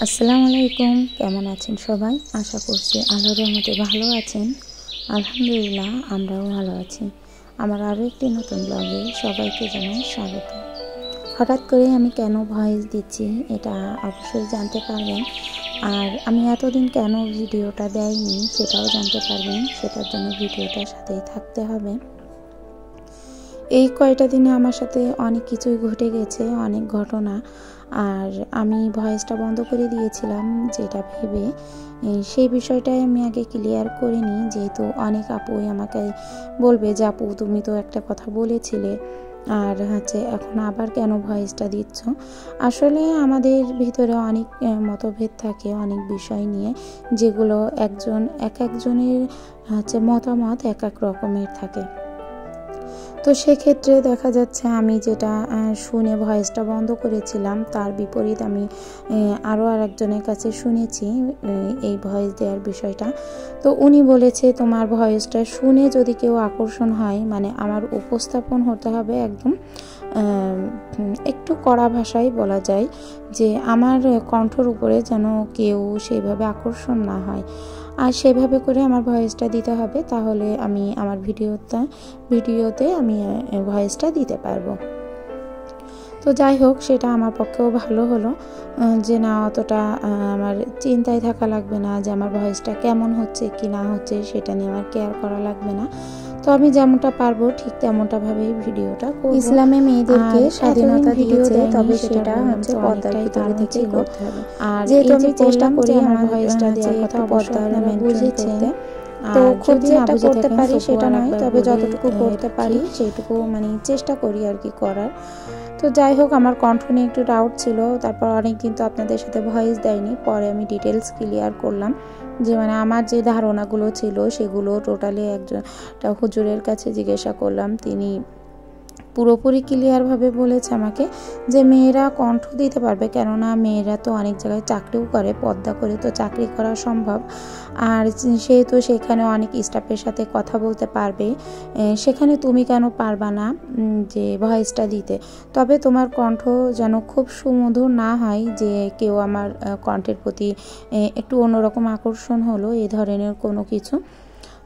আসসালামু আলাইকুম, কেমন আছেন সবাই? আশা করছি আল্লাহর রহমতে ভালো আছেন। আলহামদুলিল্লাহ, আমরাও ভালো আছি। আমার আরও একটি নতুন ব্লগে সবাইকে জানাই স্বাগত। হঠাৎ করে আমি কেন ভয়েস দিচ্ছি এটা অবশ্যই জানতে পারবেন, আর আমি এতদিন কেন ভিডিওটা দেয়নি সেটাও জানতে পারবেন। সেটার জন্য ভিডিওটার সাথেই থাকতে হবে। এই কয়টা দিনে আমার সাথে অনেক কিছুই ঘটে গেছে, অনেক ঘটনা। আর আমি ভয়েসটা বন্ধ করে দিয়েছিলাম যেটা ভেবে সেই বিষয়টাই আমি আগে ক্লিয়ার করে নিই, যেহেতু অনেক আপুই আমাকে বলবে যে আপু তুমি তো একটা কথা বলেছিলে আর এখন আবার কেন ভয়েসটা দিচ্ছ। আসলে আমাদের ভিতরে অনেক মতভেদ থাকে অনেক বিষয় নিয়ে, যেগুলো একজনের মতামত এক এক রকমের থাকে। তো সেক্ষেত্রে দেখা যাচ্ছে আমি যেটা শুনে ভয়েসটা বন্ধ করেছিলাম তার বিপরীত আমি আরও আরেকজনের কাছে শুনেছি এই ভয়েস দেওয়ার বিষয়টা। তো উনি বলেছে তোমার ভয়েসটা শুনে যদি কেউ আকর্ষণ হয়, মানে আমার উপস্থাপন হতে হবে একদম একটু কড়া ভাষায় বলা যায় যে আমার কণ্ঠর উপরে যেন কেউ সেইভাবে আকর্ষণ না হয়, আর সেভাবে করে আমার ভয়েসটা দিতে হবে, তাহলে আমি আমার ভিডিওতে আমি ভয়েসটা দিতে পারবো। তো যাই হোক, সেটা আমার পক্ষেও ভালো হলো যে না অতটা আমার চিন্তায় থাকা লাগবে না যে আমার ভয়েসটা কেমন হচ্ছে কি না হচ্ছে সেটা নিয়ে আমার কেয়ার করা লাগবে না। তো আমি যেমনটা পারবো ঠিক তেমনটা ভাবেই ভিডিওটা করব। ইসলামে মেয়েদেরকে স্বাধীনতা দিয়েছে, তবে সেটা পর্দার ভিতরে থেকে করতে হবে। আর যেহেতু আমি চেষ্টা করি আমার ভয়েসটা দেওয়ার কথা পর্দার বুঝেছেন, তো খুব যে এটা করতে পারি সেটা নয়, তবে যতটুকু করতে পারি সেইটুকু মানে চেষ্টা করি আর কি করার। তো যাই হোক, আমার কণ্ঠ নিয়ে একটু ডাউট ছিল, তারপর অনেক দিন তো আপনাদের সাথে ভয়েস দেয়নি, পরে আমি ডিটেলস ক্লিয়ার করলাম যে মানে আমার যে ধারণাগুলো ছিল সেগুলো টোটালি একটা হুজুরের কাছে জিজ্ঞাসা করলাম। তিনি পুরোপুরি ক্লিয়ারভাবে বলেছে আমাকে যে মেয়েরা কণ্ঠ দিতে পারবে, কেননা মেয়েরা তো অনেক জায়গায় চাকরিও করে, পর্দা করে তো চাকরি করা সম্ভব, আর সেহেতু সেখানে অনেক স্টাফের সাথে কথা বলতে পারবে, সেখানে তুমি কেন পারবা না যে ভয়েসটা দিতে। তবে তোমার কণ্ঠ যেন খুব সুমধুর না হয় যে কেউ আমার কণ্ঠের প্রতি একটু অন্যরকম আকর্ষণ হলো, এই ধরনের কোনো কিছু।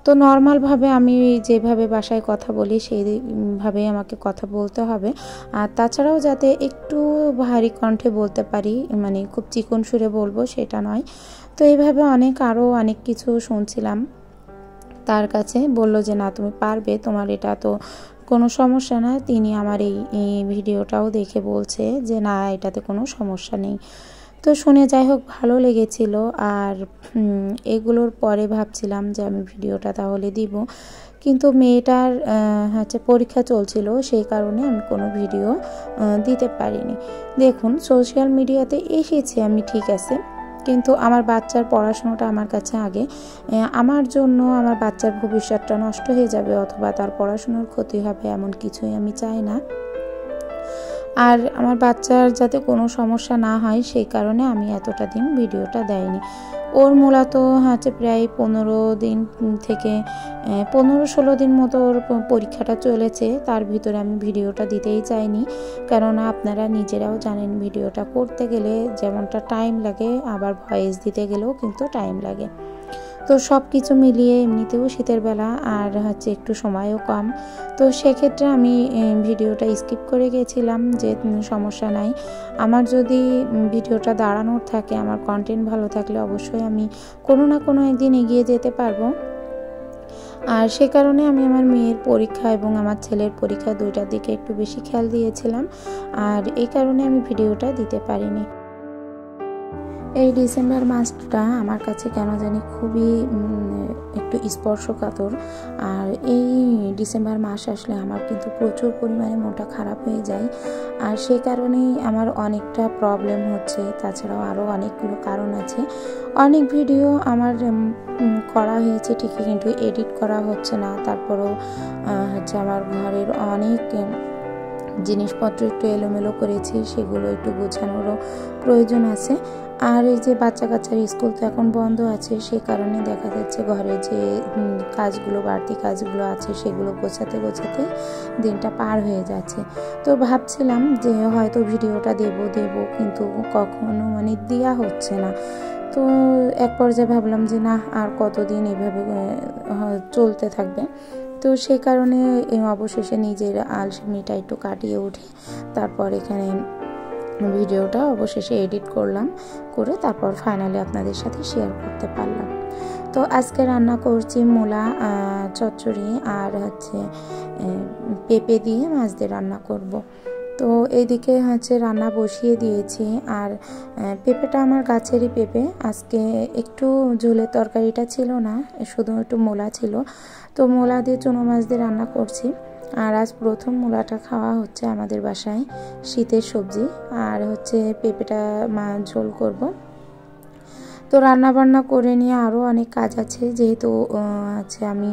তো নর্মালভাবে আমি যেভাবে বাসায় কথা বলি সেইভাবে আমাকে কথা বলতে হবে, আর তাছাড়াও যাতে একটু ভারী কণ্ঠে বলতে পারি, মানে খুব চিকন সুরে বলবো সেটা নয়। তো এইভাবে আরও অনেক কিছু শুনছিলাম তার কাছে, বলল যে না তুমি পারবে, তোমার এটা তো কোনো সমস্যা না। তিনি আমার এই ভিডিওটাও দেখে বলছে যে না এটাতে কোনো সমস্যা নেই। তো শুনে যাই হোক ভালো লেগেছিল, আর এগুলোর পরে ভাবছিলাম যে আমি ভিডিওটা তাহলে দিব, কিন্তু মেয়েটার পরীক্ষা চলছিল, সেই কারণে আমি কোনো ভিডিও দিতে পারিনি। দেখুন, সোশ্যাল মিডিয়াতে এসেছি আমি ঠিক আছে, কিন্তু আমার বাচ্চার পড়াশোনাটা আমার কাছে আগে। আমার জন্য আমার বাচ্চার ভবিষ্যৎটা নষ্ট হয়ে যাবে অথবা তার পড়াশোনার ক্ষতি হবে এমন কিছুই আমি চাই না, আর আমার বাচ্চার যাতে কোনো সমস্যা না হয় সেই কারণে আমি এতটা দিন ভিডিওটা দেয়নি। ওর মূলত প্রায় 15 দিন থেকে 15-16 দিন মতো ওর পরীক্ষাটা চলেছে, তার ভিতরে আমি ভিডিওটা দিতেই চাইনি, কেননা আপনারা নিজেরাও জানেন ভিডিওটা করতে গেলে যেমনটা টাইম লাগে, আবার ভয়েস দিতে গেলেও কিন্তু টাইম লাগে। তো সব কিছু মিলিয়ে এমনিতেও শীতের বেলা আর একটু সময়ও কম, তো সেক্ষেত্রে আমি ভিডিওটা স্কিপ করে গেছিলাম যে সমস্যা নাই, আমার যদি ভিডিওটা দাঁড়ানোর থাকে, আমার কন্টেন্ট ভালো থাকলে অবশ্যই আমি কোনো না কোনো একদিন এগিয়ে যেতে পারবো। আর সে কারণে আমি আমার মেয়ের পরীক্ষা এবং আমার ছেলের পরীক্ষা দুইটার দিকে একটু বেশি খেয়াল দিয়েছিলাম, আর এই কারণে আমি ভিডিওটা দিতে পারিনি। এই ডিসেম্বর মাসটা আমার কাছে কেন জানি খুবই একটু স্পর্শকাতর, আর এই ডিসেম্বর মাস আসলে আমার কিন্তু প্রচুর পরিমাণে মনটা খারাপ হয়ে যায়, আর সে কারণেই আমার অনেকটা প্রবলেম হচ্ছে। তাছাড়াও আরও অনেকগুলো কারণ আছে, অনেক ভিডিও আমার করা হয়েছে ঠিকই, কিন্তু এডিট করা হচ্ছে না। তারপরেও আমার ঘরের অনেক জিনিসপত্র একটু এলোমেলো করেছি, সেগুলো একটু গোছানোরও প্রয়োজন আছে। আর এই যে বাচ্চা কাচ্চার স্কুল তো এখন বন্ধ আছে, সে কারণে দেখা যাচ্ছে ঘরে যে কাজগুলো, বাড়তি কাজগুলো আছে সেগুলো গোছাতে গোছাতে দিনটা পার হয়ে যাচ্ছে। তো ভাবছিলাম যে হয়তো ভিডিওটা দেব কিন্তু কখনো মানে দেওয়া হচ্ছে না। তো এক পর্যায়ে ভাবলাম যে না, আর কতদিন এইভাবে চলতে থাকবে। তো সেই কারণে অবশেষে নিজের আলসেমিটা একটু কাটিয়ে উঠে তারপর এখানে ভিডিওটা অবশেষে এডিট করলাম, করে তারপর ফাইনালি আপনাদের সাথে শেয়ার করতে পারলাম। তো আজকে রান্না করছি মূলা চচ্চড়ি আর হচ্ছে পেঁপে দিয়ে মাছ দিয়ে রান্না করব। তো এইদিকে হচ্ছে রান্না বসিয়ে দিয়েছি। আর পেঁপেটা আমার গাছেরই পেঁপে, আজকে একটু ঝোলের তরকারিটা ছিল না, শুধু একটু মূলা ছিল। তো মূলা দিয়ে চুনো মাছ দিয়ে রান্না করছি। আর আজ প্রথম মূলাটা খাওয়া হচ্ছে আমাদের বাসায়, শীতের সবজি। আর হচ্ছে পেঁপেটা ঝোল করব। তো রান্না বান্না করে নিয়ে আরও অনেক কাজ আছে, যেহেতু আছে আমি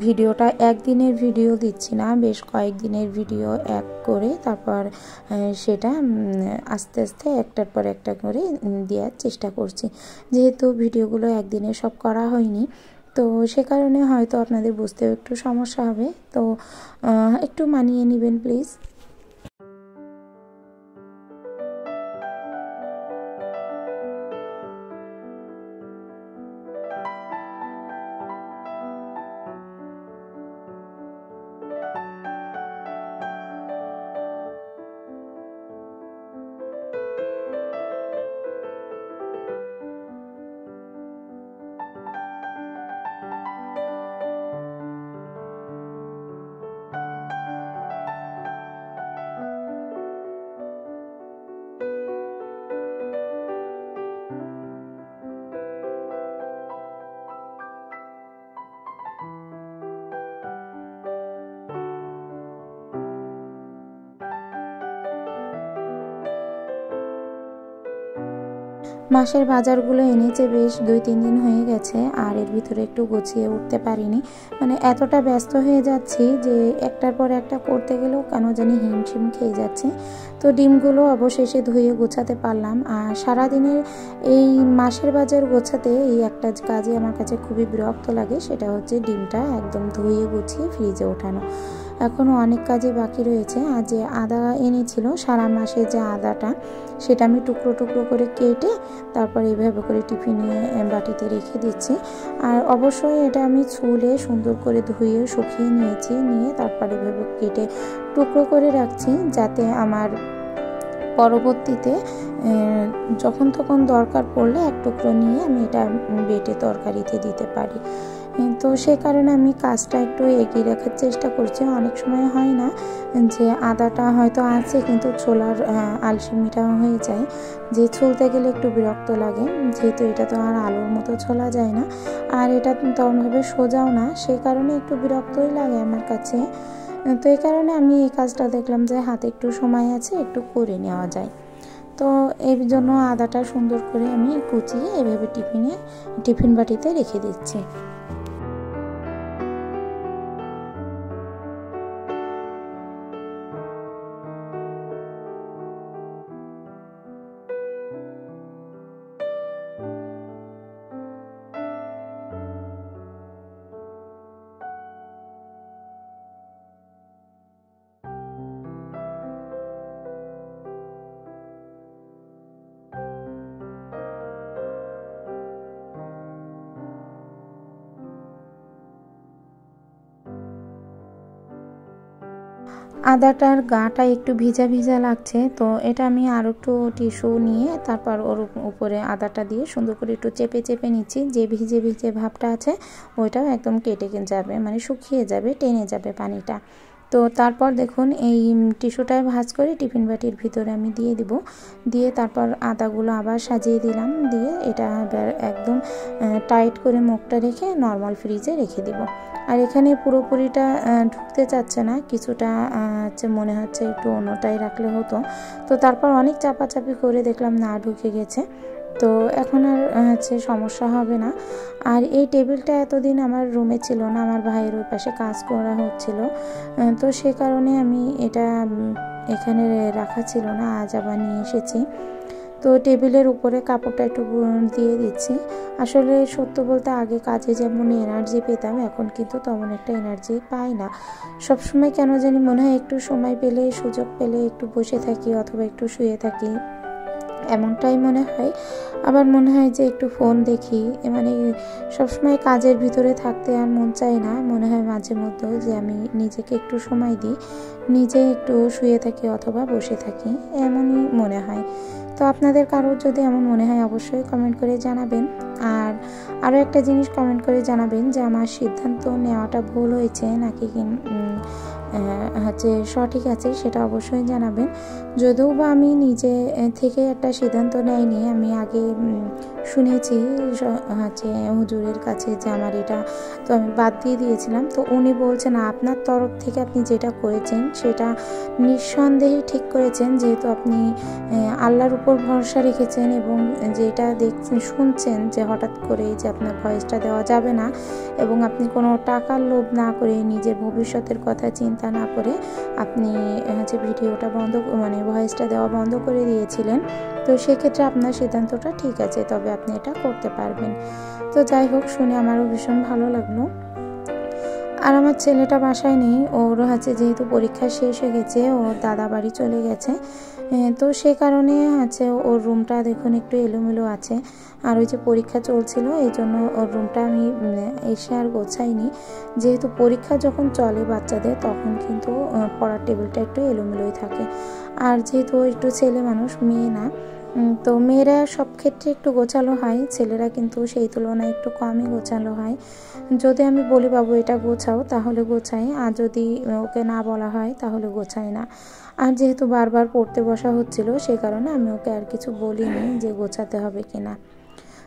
ভিডিওটা একদিনের ভিডিও দিচ্ছি না, বেশ কয়েকদিনের ভিডিও এক করে তারপর সেটা আস্তে আস্তে একটার পর একটা করে দেওয়ার চেষ্টা করছি। যেহেতু ভিডিওগুলো একদিনে সব করা হয়নি, তো সে কারণে হয়তো আপনাদের বুঝতেও একটু সমস্যা হবে, তো একটু মানিয়ে নেবেন প্লিজ। মাসের বাজারগুলো এনেছে বেশ 2-3 দিন হয়ে গেছে, আর এর ভিতরে একটু গুছিয়ে উঠতে পারিনি। মানে এতটা ব্যস্ত হয়ে যাচ্ছি যে একটার পর একটা করতে গেলেও কেন জানি হিমশিম খেয়ে যাচ্ছে। তো ডিমগুলো অবশেষে ধুয়ে গোছাতে পারলাম। আর সারাদিনের এই মাসের বাজার গোছাতে এই একটা কাজই আমার কাছে খুবই বিরক্ত লাগে, সেটা হচ্ছে ডিমটা একদম ধুয়ে গুছিয়ে ফ্রিজে ওঠানো। এখনও অনেক কাজই বাকি রয়েছে। আর যে আদা এনেছিল সারা মাসে, যে আদাটা সেটা আমি টুকরো টুকরো করে কেটে তারপর এইভাবে করে টিফিনে বাটিতে রেখে দিচ্ছি। আর অবশ্যই এটা আমি ছুলে সুন্দর করে ধুয়ে শুকিয়ে নিয়েছি, নিয়ে তারপর এভাবে কেটে টুকরো করে রাখছি, যাতে আমার পরবর্তীতে যখন তখন দরকার পড়লে এক টুকরো নিয়ে আমি এটা বেটে তরকারিতে দিতে পারি। তো সে কারণে আমি কাজটা একটু এগিয়ে রাখার চেষ্টা করছি। অনেক সময় হয় না যে আদাটা হয়তো আছে কিন্তু ছোলার আলসেমিটা হয়ে যায়, যে ছুলতে গেলে একটু বিরক্ত লাগে, যেহেতু এটা তো আর আলুর মতো ছোলা যায় না, আর এটা তেমনভাবে সোজাও না, সে কারণে একটু বিরক্তই লাগে আমার কাছে। তো এই কারণে আমি এই কাজটা দেখলাম যে হাতে একটু সময় আছে, একটু করে নেওয়া যায়। তো এর জন্য আদাটা সুন্দর করে আমি কুচিয়ে এভাবে টিফিন বাটিতে রেখে দিচ্ছি। আদাটার গাটা একটু ভিজা ভিজা লাগছে, তো এটা আমি আর একটু টিস্যু নিয়ে তারপর ওর উপরে আদাটা দিয়ে সুন্দর করে একটু চেপে চেপে নিচ্ছি, যে ভিজে ভিজে ভাবটা আছে ওইটাও একদম কেটে যাবে, মানে শুকিয়ে যাবে, টেনে যাবে পানিটা। তো তারপর দেখুন এই টিস্যুটায় ভাঁজ করে টিফিন বাটির ভিতরে আমি দিয়ে দিব, দিয়ে তারপর আদাগুলো আবার সাজিয়ে দিলাম, দিয়ে এটা একদম টাইট করে মুখটা রেখে নর্মাল ফ্রিজে রেখে দিব। আর এখানে পুরোপুরিটা ঢুকতে চাচ্ছে না, কিছুটা মনে হচ্ছে একটু অন্যটাই রাখলে হতো। তো তারপর অনেক চাপাচাপি করে দেখলাম না, ঢুকে গেছে। তো এখন আর হচ্ছে সমস্যা হবে না। আর এই টেবিলটা এতদিন আমার রুমে ছিল না, আমার ভাইয়ের ওই পাশে কাজ করা হচ্ছিল, তো সে কারণে আমি এটা এখানে রাখা ছিল না, আজ আবার নিয়ে এসেছি। তো টেবিলের উপরে কাপড়টা একটু দিয়ে দিচ্ছি। আসলে সত্য বলতে আগে কাজে যেমন এনার্জি পেতাম, এখন কিন্তু তেমন একটা এনার্জি পাই না। সবসময় কেন জানি মনে হয় একটু সময় পেলে, সুযোগ পেলে একটু বসে থাকি অথবা একটু শুয়ে থাকি, এমনটাই মনে হয়। আবার মনে হয় যে একটু ফোন দেখি, মানে সবসময় কাজের ভিতরে থাকতে আর মন চায় না। মনে হয় মাঝে মধ্যেও যে আমি নিজেকে একটু সময় দিই, নিজে একটু শুয়ে থাকি অথবা বসে থাকি, এমনই মনে হয়। তো আপনাদের কারোর যদি এমন মনে হয় অবশ্যই কমেন্ট করে জানাবেন। আর আরও একটা জিনিস কমেন্ট করে জানাবেন যে আমার সিদ্ধান্ত নেওয়াটা ভুল হয়েছে নাকি হচ্ছে সঠিক আছে, সেটা অবশ্যই জানাবেন। যদিও বা আমি নিজে থেকে একটা সিদ্ধান্ত নেইনি, আমি আগে শুনেছি হচ্ছে হুজুরের কাছে যে আমার এটা, তো আমি বাদ দিয়ে দিয়েছিলাম। তো উনি বলছেন আপনার তরফ থেকে আপনি যেটা করেছেন সেটা নিঃসন্দেহে ঠিক করেছেন, যেহেতু আপনি আল্লাহর উপর ভরসা রেখেছেন এবং যেটা দেখছেন শুনছেন যে হঠাৎ করে যে আপনার ভয়েসটা দেওয়া যাবে না, এবং আপনি কোনো টাকার লোভ না করে নিজের ভবিষ্যতের কথা চিন্তা না করে আপনি হচ্ছে ভিডিওটা মানে ভয়েসটা দেওয়া বন্ধ করে দিয়েছিলেন। তো সেক্ষেত্রে আপনার সিদ্ধান্তটা ঠিক আছে, তবে আপনি এটা করতে পারবেন। তো যাই হোক, শুনে আমারও ভীষণ ভালো লাগলো। আর আমার ছেলেটা বাসায় নেই, ওর হচ্ছে যেহেতু পরীক্ষা শেষ হয়ে গেছে, ওর দাদা বাড়ি চলে গেছে, তো সে কারণে হচ্ছে ওর রুমটা দেখুন একটু এলোমেলো আছে। আর ওই যে পরীক্ষা চলছিল এই জন্য ওর রুমটা আমি এসে আর গোছাইনি। যেহেতু পরীক্ষা যখন চলে বাচ্চাদের, তখন কিন্তু পড়ার টেবিলটা একটু এলোমেলোই থাকে। আর যেহেতু একটু ছেলে মানুষ, মেয়ে না, তো মেয়েরা সব ক্ষেত্রে একটু গোছালো হয়, ছেলেরা কিন্তু সেই তুলনায় একটু কমই গোছালো হয়। যদি আমি বলি বাবু এটা গোছাও, তাহলে গোছাই, আর যদি ওকে না বলা হয় তাহলে গোছাই না। আর যেহেতু বারবার পড়তে বসা হচ্ছিল, সে কারণে আমি ওকে আর কিছু বলিনি যে গোছাতে হবে কিনা।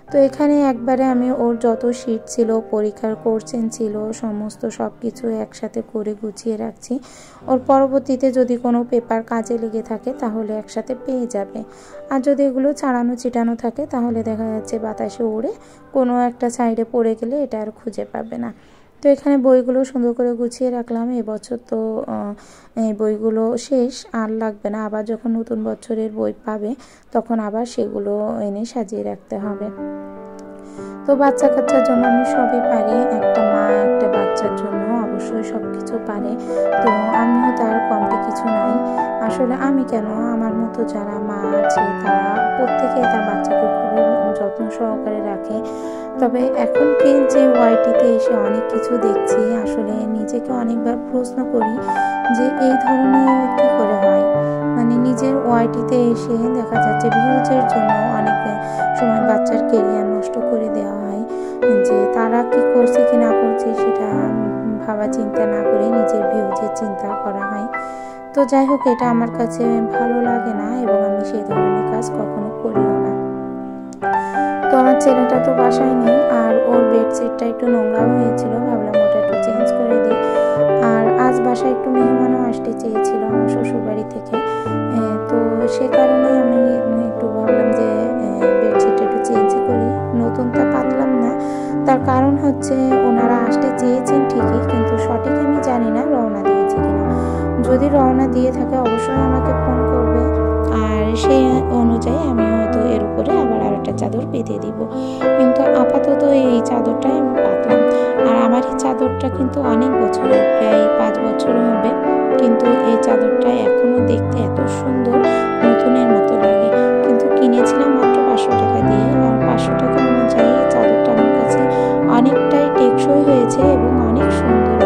তো এখানে একবারে আমি ওর যত শিট ছিল, পরীক্ষার কোশ্চেন ছিল, সমস্ত সব কিছু একসাথে করে গুছিয়ে রাখছি। ওর পরবর্তীতে যদি কোনো পেপার কাজে লেগে থাকে তাহলে একসাথে পেয়ে যাবে। আর যদি এগুলো ছাড়ানো চিটানো থাকে তাহলে দেখা যাচ্ছে বাতাসে উড়ে কোনো একটা সাইডে পড়ে গেলে এটা আর খুঁজে পাবে না। তো এখানে বইগুলো সুন্দর করে গুছিয়ে রাখলাম। এবছর তো এই বইগুলো শেষ, আর লাগবে না। আবার যখন নতুন বছরের বই পাবে তখন আবার সেগুলো এনে সাজিয়ে রাখতে হবে। তো বাচ্চা কাচ্চার জন্য আমি সবই পারি, একটা মা একটা বাচ্চার জন্য অবশ্যই সব কিছু পারে। তো আমিও তার কমটি কিছু নাই। আসলে আমি কেন, আমার মতো যারা মা আছে তারা প্রত্যেকে তার বাচ্চাকে খুবই যত্ন সহকারে রাখে। তবে এখন যে ওয়াইটিতে এসে অনেক কিছু দেখছি, আসলে নিজেকে অনেকবার প্রশ্ন করি যে এই ধরনের কি করে হয়। মানে নিজের ওয়াইটিতে এসে দেখা যাচ্ছে ভিউজের জন্য অনেক সময় বাচ্চার কেরিয়ার নষ্ট করে দেওয়া হয়, যে তারা কি করছে কি না করছে সেটা ভাবা চিন্তা না করে নিজের ভিউজের চিন্তা করা হয়। তো যাই হোক, এটা আমার কাছে ভালো লাগে না এবং আমি সেই ধরনের কাজ কখনো করিও না। তো আমার ছেলেটা তো বাসায় নেই, আর ওর বেডশিটটা একটু নোংরা হয়েছিল, ভাবলাম ওটা একটু চেঞ্জ করে দিই। আর আজ বাসায় একটু মেহমানও আসতে চেয়েছিল আমার শ্বশুরবাড়ি থেকে, তো সে কারণে আমি একটু ভাবলাম যে বেডশিটটা একটু চেঞ্জ করি। নতুনটা পাতলাম না, তার কারণ হচ্ছে ওনারা আসতে চেয়েছেন ঠিকই, কিন্তু সঠিক আমি জানি না রওনা দিয়েছে কিনা। যদি রওনা দিয়ে থাকে অবশ্যই আমাকে ফোন করবে, আর সেই অনুযায়ী আমি হয়তো এর উপরে আবার আরেকটা চাদর পেতে দিব। কিন্তু আপাতত এই চাদরটাই আমি পাতলাম। আর আমার এই চাদরটা কিন্তু অনেক বছরের, প্রায় 5 বছরও হবে, কিন্তু এই চাদরটা এখনো দেখতে এত সুন্দর, নতুনের মতো লাগে। কিন্তু কিনেছিলাম মাত্র 500 টাকা দিয়ে, আর 500 টাকা অনুযায়ী চাদরটা আমার কাছে অনেকটাই টেকসই হয়েছে এবং অনেক সুন্দর।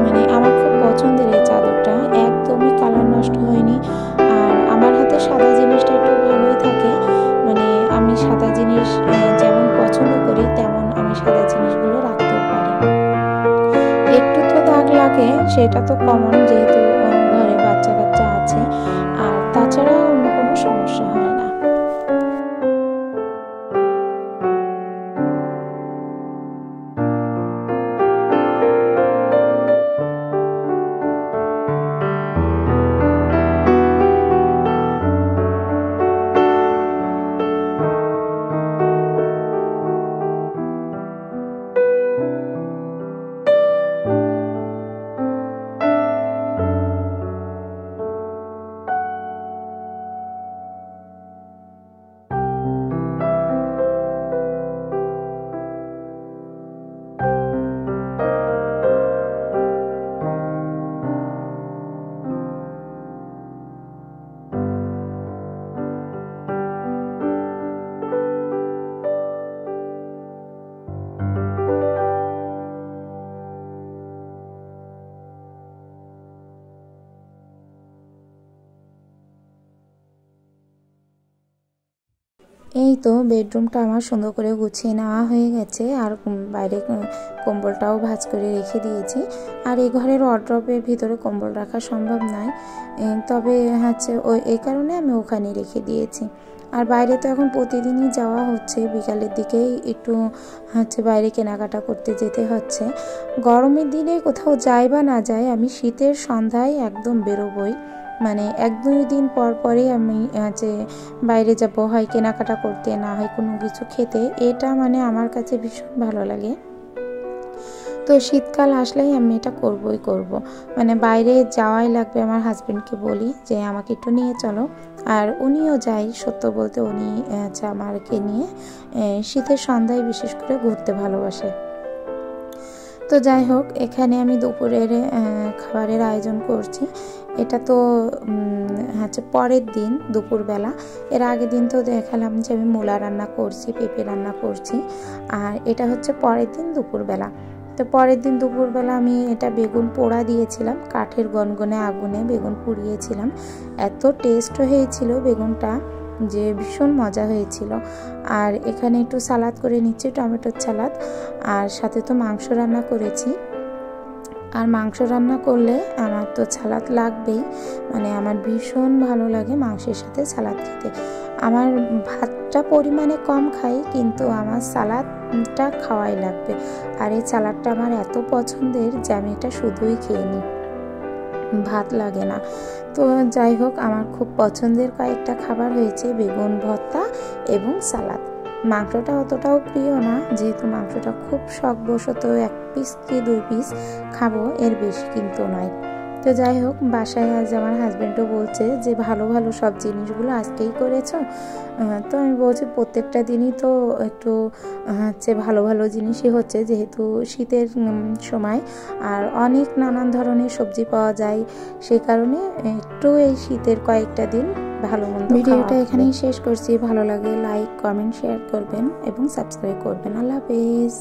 মানে আমার খুব পছন্দের এই চাদরটা, একদমই কালার নষ্ট হয়নি। আর আমার হাতে সাদা জিনিসটা একটু ভালোই থাকে, মানে আমি সাদা জিনিস যেমন পছন্দ করি তেমন আমি সাদা জিনিসগুলো রাখতেও পারি। একটু তো দাগ লাগে, সেটা তো কমন, যেহেতু ঘরে বাচ্চা কাচ্চা আছে, আর তাছাড়া অন্য কোনো সমস্যা হয় না। এই তো বেডরুমটা আমার সুন্দর করে গুছিয়ে নেওয়া হয়ে গেছে, আর বাইরে কম্বলটাও ভাঁজ করে রেখে দিয়েছি। আর এই ঘরের ওয়ারড্রপের ভিতরে কম্বল রাখা সম্ভব নয়, তবে হচ্ছে এই কারণে আমি ওখানে রেখে দিয়েছি। আর বাইরে তো এখন প্রতিদিনই যাওয়া হচ্ছে, বিকালের দিকেই একটু হচ্ছে বাইরে কেনাকাটা করতে যেতে হচ্ছে। গরমের দিনে কোথাও যাই বা না যাই, আমি শীতের সন্ধ্যায় একদম বেরোবই, মানে 1-2 দিন পর পরেই আমি যে বাইরে যাব, হয় কেনাকাটা করতে, না হয় কোনো কিছু খেতে। এটা মানে আমার কাছে ভীষণ ভালো লাগে। তো শীতকাল আসলেই আমি এটা করবই করব, মানে বাইরে যাওয়াই লাগবে। আমার হাজব্যান্ডকে বলি যে আমাকে একটু নিয়ে চলো, আর উনিও যায়। সত্য বলতে উনি আমাকে নিয়ে শীতের সন্ধ্যায় বিশেষ করে ঘুরতে ভালোবাসে। তো যাই হোক, এখানে আমি দুপুরের খাবারের আয়োজন করছি। এটা তো হচ্ছে পরের দিন দুপুরবেলা। এর আগের দিন তো দেখালাম যে আমি মূলা রান্না করছি, পেঁপে রান্না করছি, আর এটা হচ্ছে পরের দিন দুপুরবেলা। তো পরের দিন দুপুরবেলা আমি এটা বেগুন পোড়া দিয়েছিলাম, কাঠের গনগনে আগুনে বেগুন পুড়িয়েছিলাম। এত টেস্ট হয়েছিল বেগুনটা যে ভীষণ মজা হয়েছিল। আর এখানে একটু সালাদ করে নিচ্ছি, টমেটোর সালাদ, আর সাথে তো মাংস রান্না করেছি। আর মাংস রান্না করলে আমার তো সালাদ লাগবেই, মানে আমার ভীষণ ভালো লাগে মাংসের সাথে সালাদ খেতে। আমার ভাতটা পরিমাণে কম খাই, কিন্তু আমার সালাদটা খাওয়াই লাগবে। আর এই সালাদটা আমার এত পছন্দের যে আমি এটা শুধুই খেয়ে নিই, ভাত লাগে না। তো যাই হোক, আমার খুব পছন্দের কয়েকটা খাবার হয়েছে বেগুন ভর্তা এবং সালাদ। মাংসটা অতটাও প্রিয় না, যেহেতু মাংসটা খুব শখবশত 1 পিস কি 2 পিস খাবো, এর বেশি কিন্তু নয়। তো যাই হোক, বাসায় আজ আমার হাজব্যান্ডও বলছে যে ভালো ভালো সব জিনিসগুলো আজকেই করেছো। তো আমি বলছি প্রত্যেকটা দিনই তো একটু হচ্ছে ভালো ভালো জিনিসই হচ্ছে, যেহেতু শীতের সময় আর অনেক নানান ধরনের সবজি পাওয়া যায়, সেই কারণে একটু এই শীতের কয়েকটা দিন ভালো মন্দ। ভিডিওটা এখানেই শেষ করছি। ভালো লাগে লাইক, কমেন্ট, শেয়ার করবেন এবং সাবস্ক্রাইব করবেন। আল্লাহ হাফেজ।